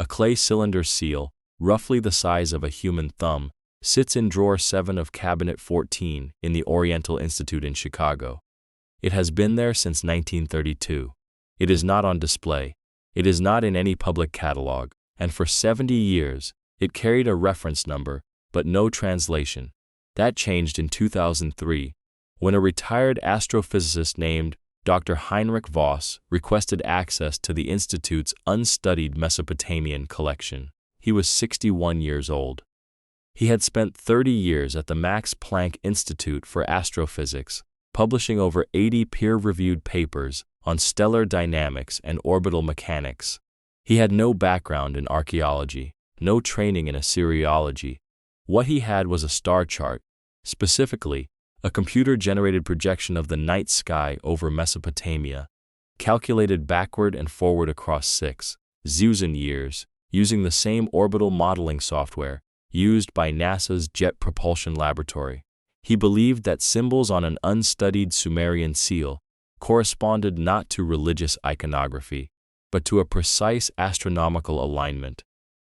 clay cylinder seal, roughly the size of a human thumb, sits in drawer 7 of cabinet 14 in the Oriental Institute in Chicago. It has been there since 1932. It is not on display. It is not in any public catalog, and for 70 years, it carried a reference number, but no translation. That changed in 2003, when a retired astrophysicist named Dr. Heinrich Voss requested access to the Institute's unstudied Mesopotamian collection. He was 61 years old. He had spent 30 years at the Max Planck Institute for Astrophysics, publishing over 80 peer-reviewed papers on stellar dynamics and orbital mechanics. He had no background in archaeology, no training in Assyriology. What he had was a star chart, specifically, a computer-generated projection of the night sky over Mesopotamia, calculated backward and forward across 6 Zeusen years, using the same orbital modeling software used by NASA's Jet Propulsion Laboratory. He believed that symbols on an unstudied Sumerian seal corresponded not to religious iconography, but to a precise astronomical alignment,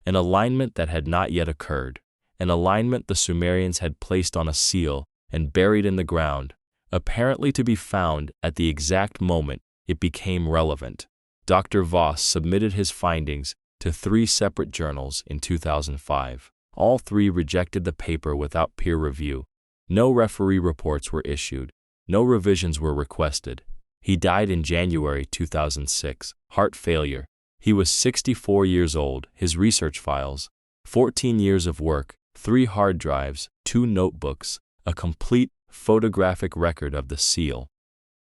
an alignment that had not yet occurred, an alignment the Sumerians had placed on a seal and buried in the ground, apparently to be found at the exact moment it became relevant. Dr. Voss submitted his findings to 3 separate journals in 2005. All 3 rejected the paper without peer review. No referee reports were issued. No revisions were requested. He died in January 2006, heart failure. He was 64 years old. His research files, 14 years of work, 3 hard drives, 2 notebooks, a complete photographic record of the seal,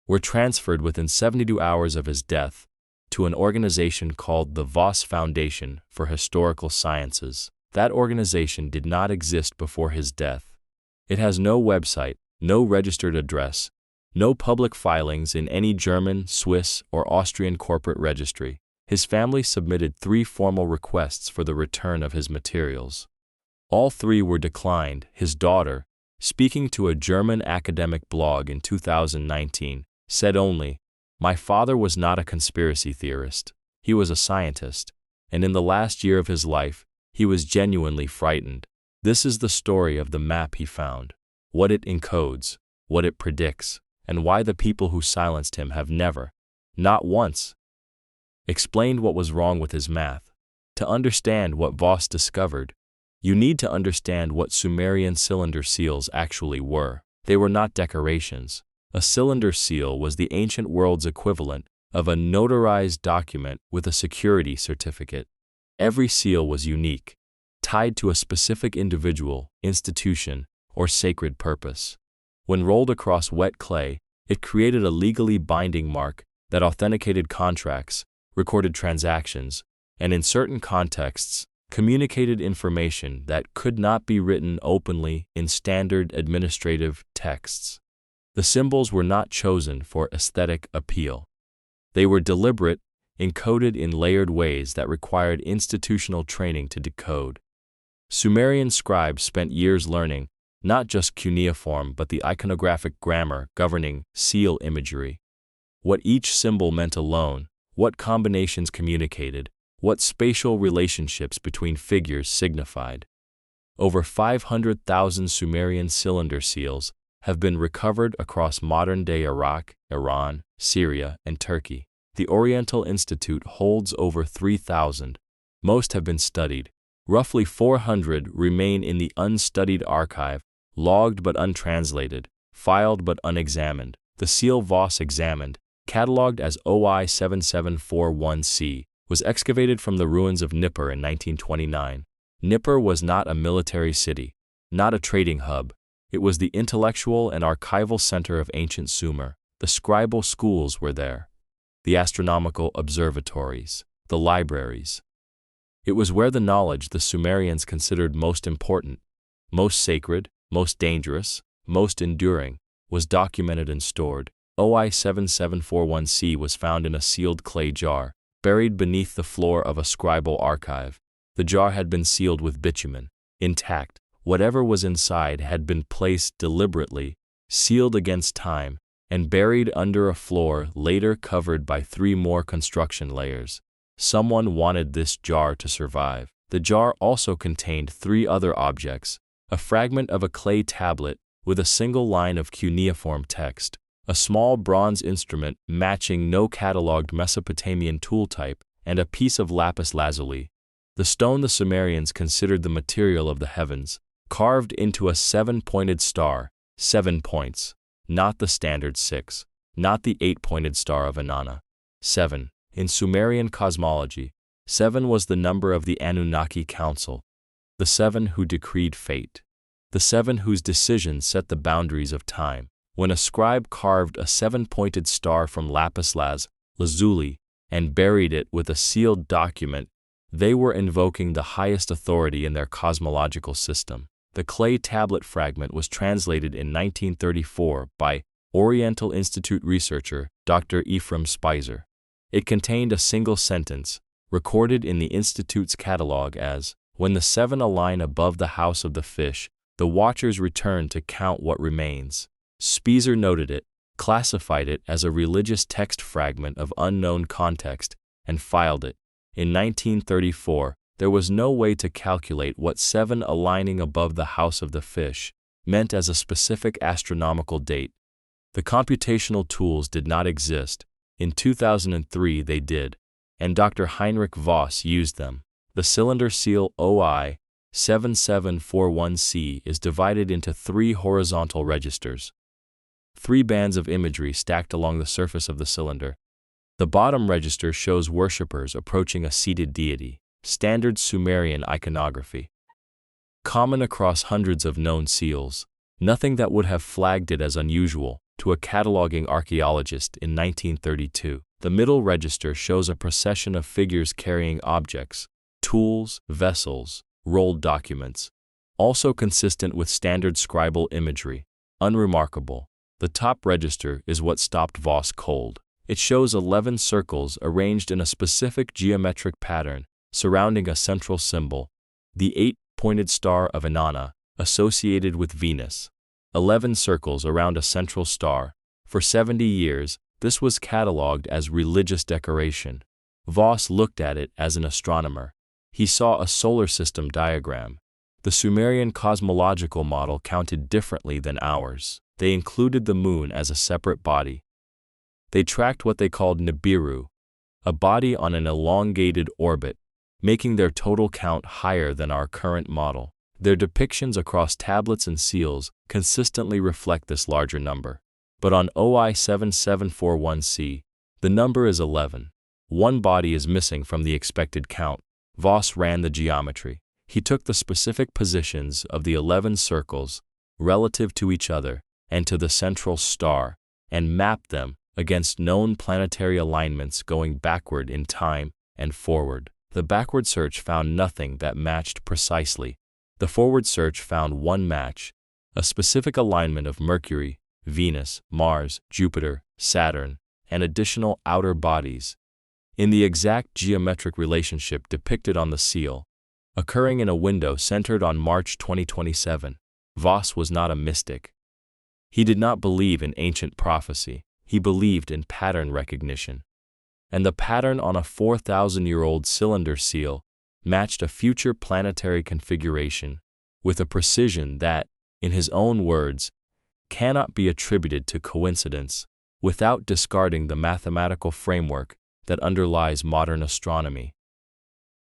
were transferred within 72 hours of his death to an organization called the Voss Foundation for Historical Sciences. That organization did not exist before his death. It has no website, no registered address, no public filings in any German, Swiss, or Austrian corporate registry. His family submitted 3 formal requests for the return of his materials. All 3 were declined. His daughter, speaking to a German academic blog in 2019, said only, "My father was not a conspiracy theorist. He was a scientist, and in the last year of his life, he was genuinely frightened." This is the story of the map he found, what it encodes, what it predicts, and why the people who silenced him have never, not once, explained what was wrong with his math. To understand what Voss discovered, you need to understand what Sumerian cylinder seals actually were. They were not decorations. A cylinder seal was the ancient world's equivalent of a notarized document with a security certificate. Every seal was unique, tied to a specific individual, institution, or sacred purpose. When rolled across wet clay, it created a legally binding mark that authenticated contracts, recorded transactions, and in certain contexts, communicated information that could not be written openly in standard administrative texts. The symbols were not chosen for aesthetic appeal. They were deliberate, encoded in layered ways that required institutional training to decode. Sumerian scribes spent years learning not just cuneiform but the iconographic grammar governing seal imagery. What each symbol meant alone, what combinations communicated, what spatial relationships between figures signified. Over 500,000 Sumerian cylinder seals have been recovered across modern-day Iraq, Iran, Syria, and Turkey. The Oriental Institute holds over 3,000. Most have been studied. Roughly 400 remain in the unstudied archive, logged but untranslated, filed but unexamined. The seal Voss examined, catalogued as OI 7741C, was excavated from the ruins of Nippur in 1929. Nippur was not a military city, not a trading hub. It was the intellectual and archival center of ancient Sumer. The scribal schools were there, the astronomical observatories, the libraries. It was where the knowledge the Sumerians considered most important, most sacred, most dangerous, most enduring, was documented and stored. OI 7741C was found in a sealed clay jar, buried beneath the floor of a scribal archive. The jar had been sealed with bitumen, intact. Whatever was inside had been placed deliberately, sealed against time, and buried under a floor later covered by 3 more construction layers. Someone wanted this jar to survive. The jar also contained 3 other objects: a fragment of a clay tablet with a single line of cuneiform text, a small bronze instrument matching no catalogued Mesopotamian tool type, and a piece of lapis lazuli, the stone the Sumerians considered the material of the heavens, carved into a 7-pointed star, 7 points, not the standard 6, not the 8-pointed star of Inanna. 7. In Sumerian cosmology, 7 was the number of the Anunnaki Council, the 7 who decreed fate, the 7 whose decisions set the boundaries of time. When a scribe carved a 7-pointed star from lapis lazuli and buried it with a sealed document, they were invoking the highest authority in their cosmological system. The clay tablet fragment was translated in 1934 by Oriental Institute researcher Dr. Ephraim Spicer. It contained a single sentence, recorded in the Institute's catalog as, "When the 7 align above the house of the fish, the watchers return to count what remains." Spicer noted it, classified it as a religious text fragment of unknown context, and filed it. In 1934, there was no way to calculate what 7 aligning above the house of the fish meant as a specific astronomical date. The computational tools did not exist. In 2003 they did, and Dr. Heinrich Voss used them. The cylinder seal OI 7741C is divided into 3 horizontal registers, 3 bands of imagery stacked along the surface of the cylinder. The bottom register shows worshippers approaching a seated deity, standard Sumerian iconography, common across hundreds of known seals, nothing that would have flagged it as unusual to a cataloging archaeologist in 1932. The middle register shows a procession of figures carrying objects, tools, vessels, rolled documents, also consistent with standard scribal imagery. Unremarkable. The top register is what stopped Voss cold. It shows 11 circles arranged in a specific geometric pattern surrounding a central symbol, the 8-pointed star of Inanna, associated with Venus. 11 circles around a central star. For 70 years, this was catalogued as religious decoration. Voss looked at it as an astronomer. He saw a solar system diagram. The Sumerian cosmological model counted differently than ours. They included the moon as a separate body. They tracked what they called Nibiru, a body on an elongated orbit, making their total count higher than our current model. Their depictions across tablets and seals consistently reflect this larger number. But on OI 7741C, the number is 11. One body is missing from the expected count. Voss ran the geometry. He took the specific positions of the 11 circles relative to each other and to the central star, and mapped them against known planetary alignments going backward in time and forward. The backward search found nothing that matched precisely. The forward search found one match, a specific alignment of Mercury, Venus, Mars, Jupiter, Saturn, and additional outer bodies, in the exact geometric relationship depicted on the seal, occurring in a window centered on March 2027. Voss was not a mystic. He did not believe in ancient prophecy. He believed in pattern recognition. And the pattern on a 4,000-year-old cylinder seal matched a future planetary configuration with a precision that, in his own words, cannot be attributed to coincidence without discarding the mathematical framework that underlies modern astronomy.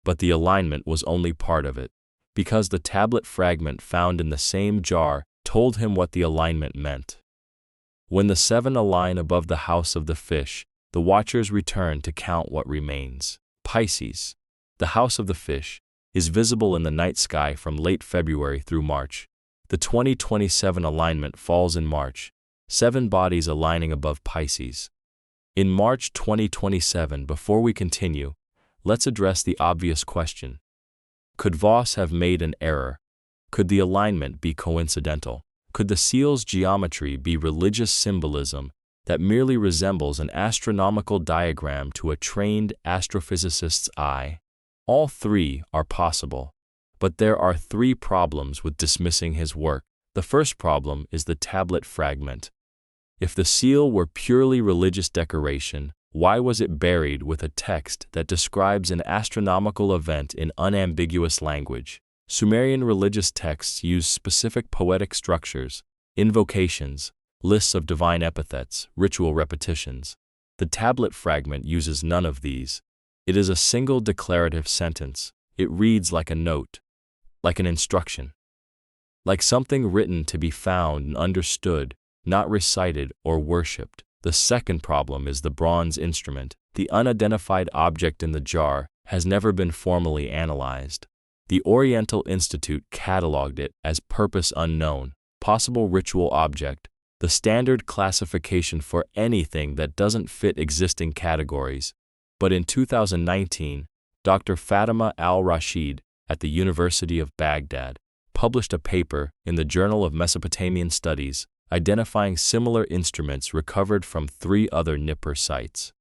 But the alignment was only part of it, because the tablet fragment found in the same jar told him what the alignment meant. When the 7 align above the house of the fish, the watchers return to count what remains. Pisces, the house of the fish, is visible in the night sky from late February through March. The 2027 alignment falls in March, 7 bodies aligning above Pisces. In March 2027, before we continue, let's address the obvious question. Could Voss have made an error? Could the alignment be coincidental? Could the seal's geometry be religious symbolism that merely resembles an astronomical diagram to a trained astrophysicist's eye? All 3 are possible, but there are 3 problems with dismissing his work. The first problem is the tablet fragment. If the seal were purely religious decoration, Why was it buried with a text that describes an astronomical event in unambiguous language? Sumerian religious texts used specific poetic structures, invocations, lists of divine epithets, ritual repetitions. The tablet fragment uses none of these. It is a single declarative sentence. It reads like a note, like an instruction, like something written to be found and understood, not recited or worshipped. The second problem is the bronze instrument. The unidentified object in the jar has never been formally analyzed. The Oriental Institute catalogued it as purpose unknown, possible ritual object, the standard classification for anything that doesn't fit existing categories. But in 2019, Dr. Fatima al-Rashid at the University of Baghdad published a paper in the Journal of Mesopotamian Studies identifying similar instruments recovered from 3 other Nippur sites.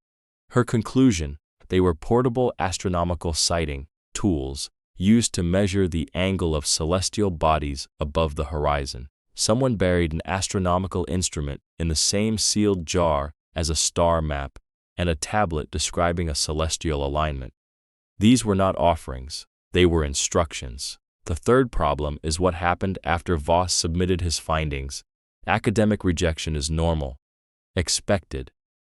Her conclusion: they were portable astronomical sighting tools used to measure the angle of celestial bodies above the horizon. Someone buried an astronomical instrument in the same sealed jar as a star map and a tablet describing a celestial alignment. These were not offerings, they were instructions. The third problem is what happened after Voss submitted his findings. Academic rejection is normal, expected.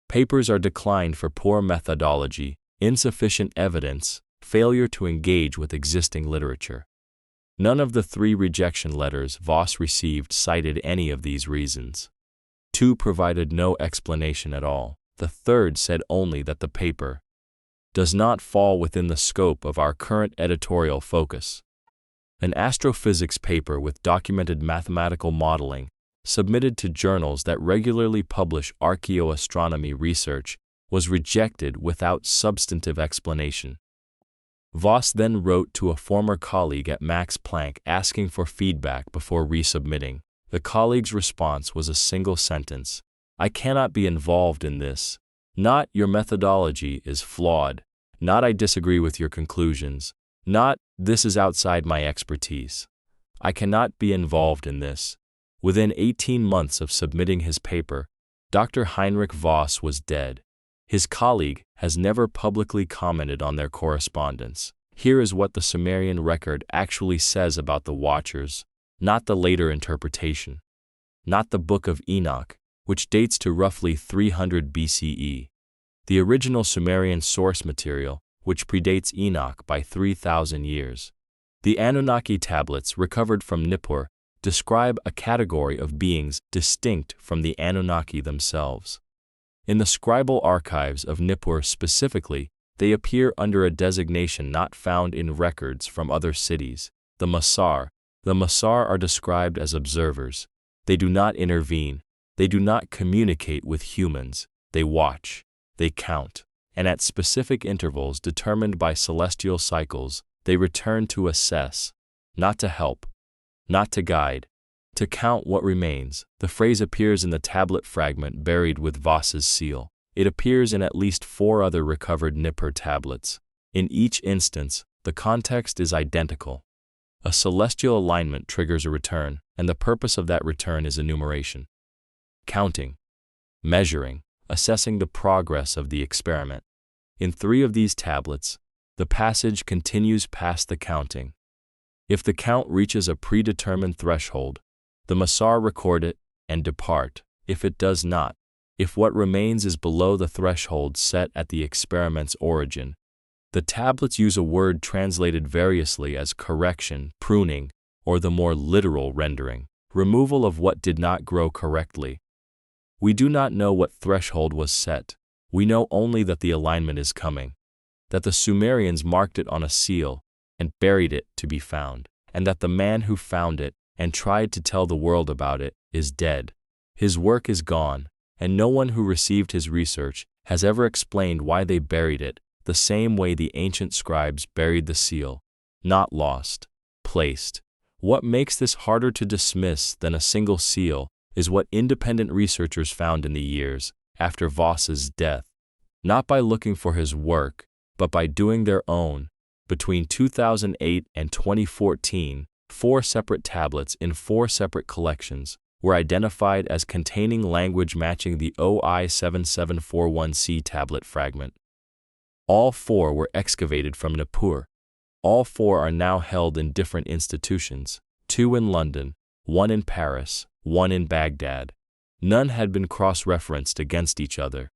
Papers are declined for poor methodology, insufficient evidence, failure to engage with existing literature. None of the 3 rejection letters Voss received cited any of these reasons. 2 provided no explanation at all. The third said only that the paper does not fall within the scope of our current editorial focus. An astrophysics paper with documented mathematical modeling submitted to journals that regularly publish archaeoastronomy research was rejected without substantive explanation. Voss then wrote to a former colleague at Max Planck asking for feedback before resubmitting. The colleague's response was a single sentence: "I cannot be involved in this. Not your methodology is flawed. Not I disagree with your conclusions. Not this is outside my expertise. I cannot be involved in this." Within 18 months of submitting his paper, Dr. Heinrich Voss was dead. His colleague has never publicly commented on their correspondence. Here is what the Sumerian record actually says about the Watchers, not the later interpretation, not the Book of Enoch, which dates to roughly 300 BCE. The original Sumerian source material, which predates Enoch by 3,000 years. The Anunnaki tablets recovered from Nippur describe a category of beings distinct from the Anunnaki themselves. In the scribal archives of Nippur specifically, they appear under a designation not found in records from other cities, the Masar. The Masar are described as observers. They do not intervene. They do not communicate with humans. They watch. They count. And at specific intervals determined by celestial cycles, they return to assess, not to help, not to guide, to count what remains. The phrase appears in the tablet fragment buried with Voss's seal. It appears in at least 4 other recovered Nippur tablets. In each instance, the context is identical. A celestial alignment triggers a return, and the purpose of that return is enumeration. Counting, measuring, assessing the progress of the experiment. In 3 of these tablets, the passage continues past the counting. If the count reaches a predetermined threshold, the Masar record it and depart. If it does not, if what remains is below the threshold set at the experiment's origin, the tablets use a word translated variously as correction, pruning, or the more literal rendering, removal of what did not grow correctly. We do not know what threshold was set. We know only that the alignment is coming, that the Sumerians marked it on a seal and buried it to be found, and that the man who found it and tried to tell the world about it is dead. His work is gone, and no one who received his research has ever explained why they buried it, the same way the ancient scribes buried the seal. Not lost, placed. What makes this harder to dismiss than a single seal is what independent researchers found in the years after Voss's death, not by looking for his work, but by doing their own. Between 2008 and 2014, 4 separate tablets in 4 separate collections were identified as containing language matching the OI7741C tablet fragment. All 4 were excavated from Nippur. All 4 are now held in different institutions, 2 in London, 1 in Paris, 1 in Baghdad. None had been cross-referenced against each other.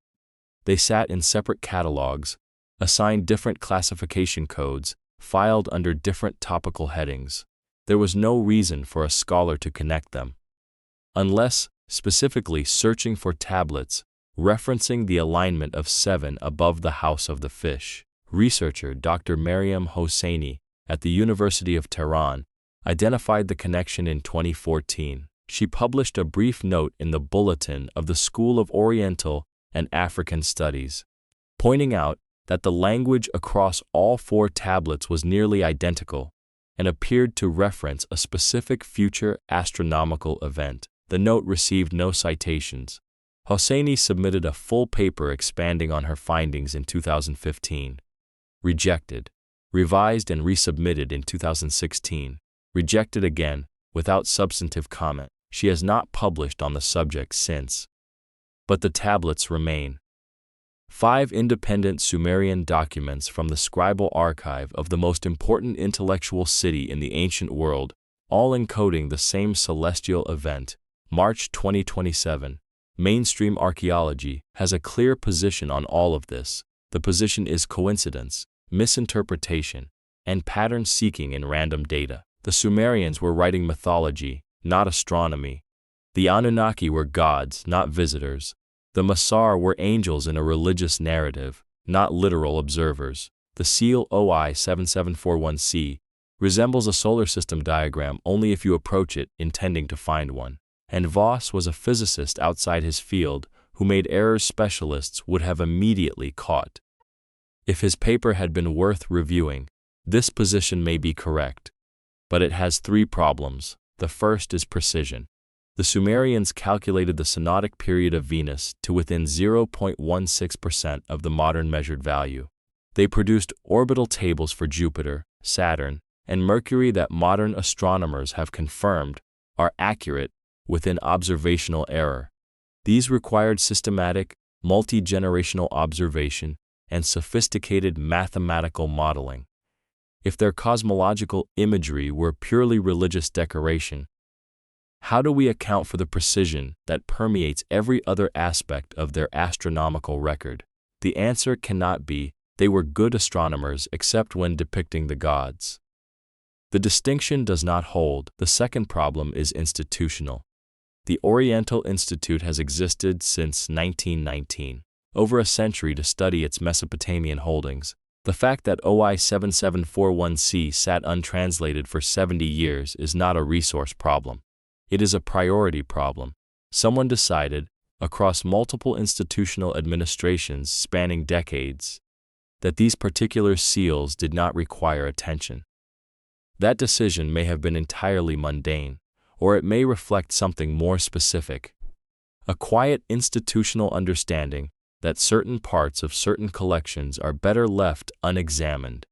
They sat in separate catalogs, assigned different classification codes, filed under different topical headings. There was no reason for a scholar to connect them, unless specifically searching for tablets referencing the alignment of 7 above the House of the Fish. Researcher Dr. Mariam Hosseini at the University of Tehran identified the connection in 2014. She published a brief note in the Bulletin of the School of Oriental and African Studies, pointing out that the language across all 4 tablets was nearly identical and appeared to reference a specific future astronomical event. The note received no citations. Hosseini submitted a full paper expanding on her findings in 2015. Rejected. Revised and resubmitted in 2016. Rejected again, without substantive comment. She has not published on the subject since. But the tablets remain. 5 independent Sumerian documents from the scribal archive of the most important intellectual city in the ancient world, all encoding the same celestial event. March 2027. Mainstream archaeology has a clear position on all of this. The position is coincidence, misinterpretation, and pattern seeking in random data. The Sumerians were writing mythology, not astronomy. The Anunnaki were gods, not visitors. The Masar were angels in a religious narrative, not literal observers. The seal OI7741C resembles a solar system diagram only if you approach it intending to find one. And Voss was a physicist outside his field who made errors specialists would have immediately caught. If his paper had been worth reviewing, this position may be correct. But it has 3 problems. The first is precision. The Sumerians calculated the synodic period of Venus to within 0.16% of the modern measured value. They produced orbital tables for Jupiter, Saturn, and Mercury that modern astronomers have confirmed are accurate within observational error. These required systematic, multi-generational observation and sophisticated mathematical modeling. If their cosmological imagery were purely religious decoration, how do we account for the precision that permeates every other aspect of their astronomical record? The answer cannot be, they were good astronomers except when depicting the gods. The distinction does not hold. The second problem is institutional. The Oriental Institute has existed since 1919, over a century to study its Mesopotamian holdings. The fact that OI7741C sat untranslated for 70 years is not a resource problem. It is a priority problem. Someone decided, across multiple institutional administrations spanning decades, that these particular seals did not require attention. That decision may have been entirely mundane, or it may reflect something more specific. A quiet institutional understanding that certain parts of certain collections are better left unexamined.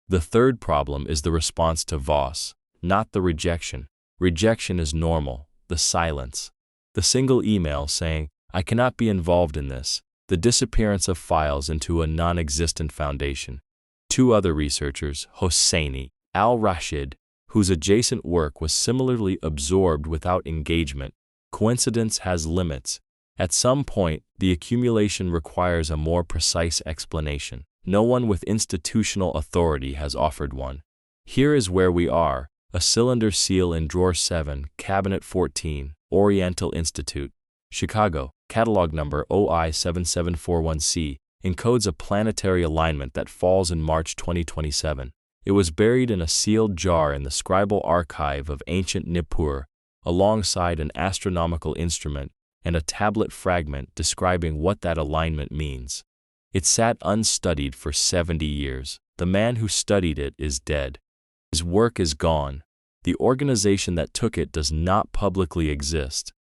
The third problem is the response to Voss, not the rejection. Rejection is normal, the silence. The single email saying, "I cannot be involved in this," the disappearance of files into a non-existent foundation. 2 other researchers, Hosseini, al-Rashid, whose adjacent work was similarly absorbed without engagement. Coincidence has limits. At some point, the accumulation requires a more precise explanation. No one with institutional authority has offered one. Here is where we are: a cylinder seal in drawer 7, cabinet 14, Oriental Institute, Chicago, catalog number OI7741C, encodes a planetary alignment that falls in March 2027. It was buried in a sealed jar in the scribal archive of ancient Nippur, alongside an astronomical instrument and a tablet fragment describing what that alignment means. It sat unstudied for 70 years. The man who studied it is dead. His work is gone. The organization that took it does not publicly exist.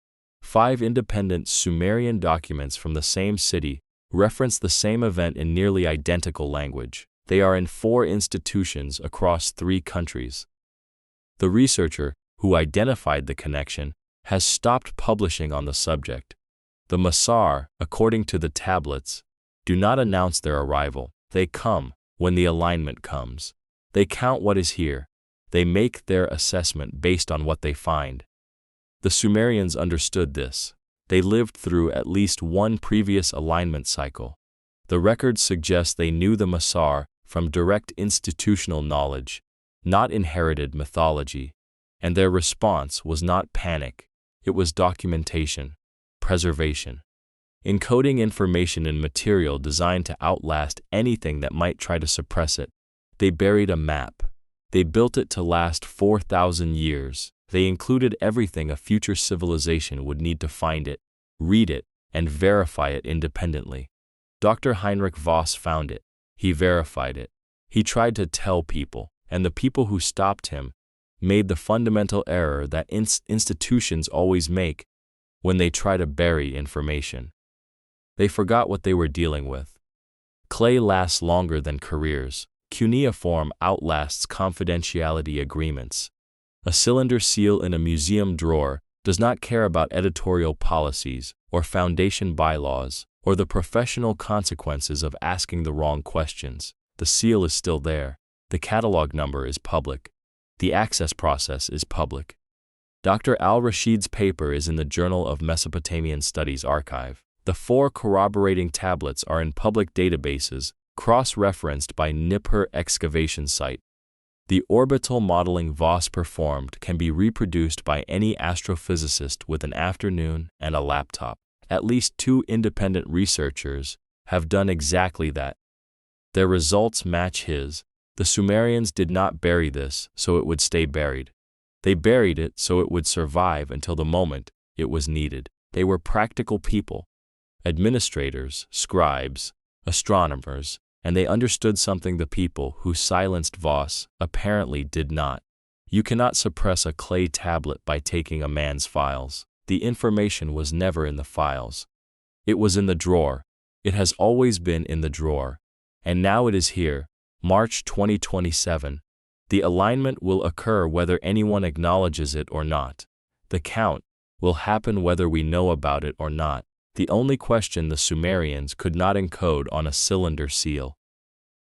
5 independent Sumerian documents from the same city reference the same event in nearly identical language. They are in 4 institutions across 3 countries. The researcher, who identified the connection, has stopped publishing on the subject. The Masar, according to the tablets, do not announce their arrival. They come when the alignment comes. They count what is here. They make their assessment based on what they find. The Sumerians understood this. They lived through at least one previous alignment cycle. The records suggest they knew the Masar from direct institutional knowledge, not inherited mythology, and their response was not panic, it was documentation, preservation. Encoding information in material designed to outlast anything that might try to suppress it. They buried a map. They built it to last 4,000 years. They included everything a future civilization would need to find it, read it, and verify it independently. Dr. Heinrich Voss found it. He verified it. He tried to tell people, and the people who stopped him made the fundamental error that institutions always make when they try to bury information. They forgot what they were dealing with. Clay lasts longer than careers. Cuneiform outlasts confidentiality agreements. A cylinder seal in a museum drawer does not care about editorial policies or foundation bylaws or the professional consequences of asking the wrong questions. The seal is still there. The catalog number is public. The access process is public. Dr. Al-Rashid's paper is in the Journal of Mesopotamian Studies archive. The 4 corroborating tablets are in public databases, cross-referenced by Nippur excavation site. The orbital modeling Voss performed can be reproduced by any astrophysicist with an afternoon and a laptop. At least 2 independent researchers have done exactly that. Their results match his. The Sumerians did not bury this so it would stay buried. They buried it so it would survive until the moment it was needed. They were practical people, administrators, scribes, astronomers, and they understood something the people who silenced Voss apparently did not. You cannot suppress a clay tablet by taking a man's files. The information was never in the files. It was in the drawer. It has always been in the drawer. And now it is here, March 2027. The alignment will occur whether anyone acknowledges it or not. The count will happen whether we know about it or not. The only question the Sumerians could not encode on a cylinder seal.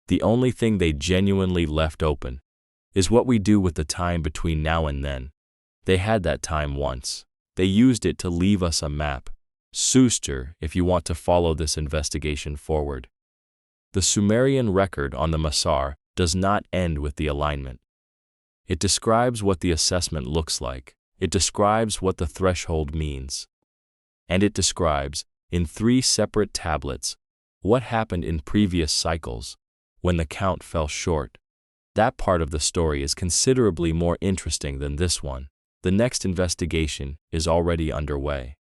The only thing they genuinely left open is what we do with the time between now and then. They had that time once. They used it to leave us a map. Suster, if you want to follow this investigation forward. The Sumerian record on the Masar does not end with the alignment. It describes what the assessment looks like. It describes what the threshold means. And it describes, in 3 separate tablets, what happened in previous cycles when the count fell short. That part of the story is considerably more interesting than this one. The next investigation is already underway.